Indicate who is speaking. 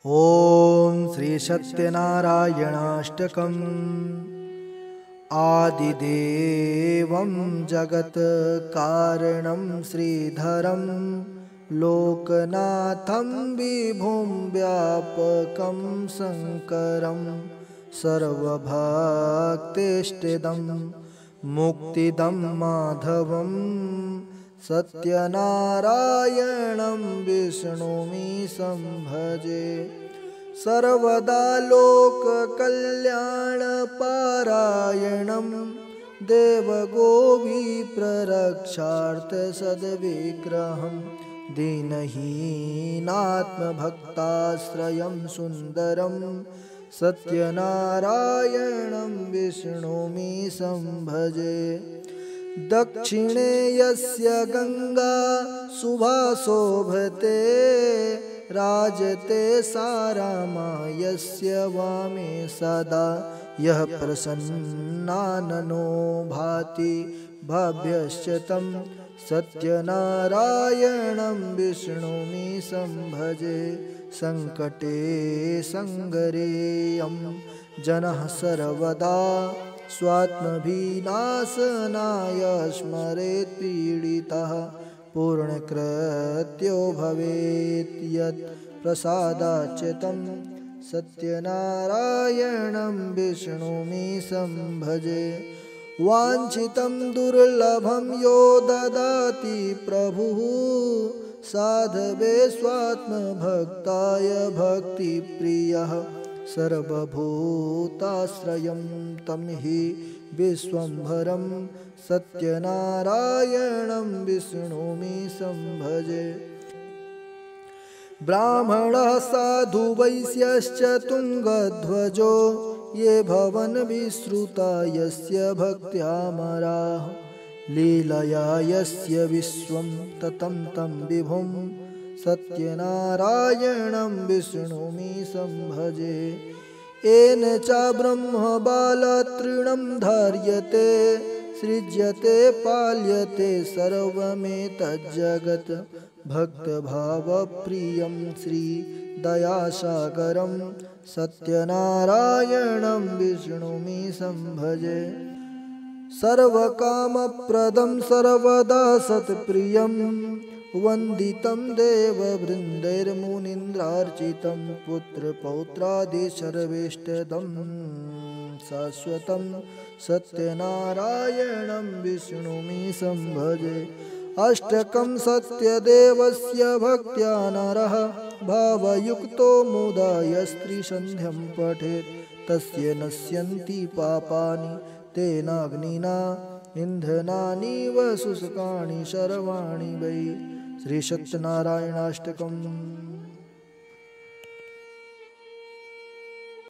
Speaker 1: ॐ श्री सत्यनारायणाष्टकम्। आदिदेवं जगत्कारणं श्रीधरं लोकनाथं विभुं व्यापकं शङ्करं सर्वभक्तेष्टिदं मुक्तिदं माधवं सत्यनारायणं विष्णुमीशं भजे। सर्वदा लोककल्याणपारायणं देवगोविप्ररक्षार्थसद्विग्रहं दीनहीनात्मभक्ताश्रयं सुन्दरं सत्यनारायणं विष्णुमीशं भजे। दक्षिणे यस्य गंगा शुभा शोभते राजते सारामा यस्य वामे सदा यः प्रसन्नाननो भाति भव्यश्च तं सत्यनारायणं विष्णुमीशं भजे। संकटे संगरेयं जनः सर्वदा स्वात्मविनाशनाय स्मरेत् पीडितः पूर्णकृत्यो भवेत् यत् प्रसादाच्च तं सत्यनारायणं विष्णुमीशं भजे। वाञ्छितं दुर्लभं यो ददाति प्रभुः साधवे स्वात्मभक्ताय भक्तिप्रियः सर्वभूताश्रयं तं हि विश्वम्भरं सत्यनारायणं विष्णुमीशं भजे। ब्राह्मणः साधु वैश्यश्च तुङ्गध्वजो ये भवन् विश्रुता यस्य भक्त्यामराः लीलया यस्य विश्वं ततं तं विभुं सत्यनारायणं विष्णुमीशं भजे। येन च ब्रह्मबालतृणं धार्यते सृज्यते पाल्यते सर्वमेतज्जगत् भक्तभावप्रियं श्रीदयासागरं सत्यनारायणं विष्णुमीशं भजे। सर्वकामप्रदं सर्वदा सत्प्रियं वन्दितं देववृन्दैर्मुनीन्द्रार्चितं पुत्रपौत्रादिसर्वेष्टदं शाश्वतं सत्यनारायणं विष्णुमीशं भजे। अष्टकं सत्यदेवस्य भक्त्या नरः भावयुक्तो मुदा यस्त्रिसन्ध्यं पठेत् तस्य नश्यन्ति पापानि तेनाग्निना इंधनानि व शुष्कानि सर्वाणि वै। श्री सत्यनारायणाष्टकम्।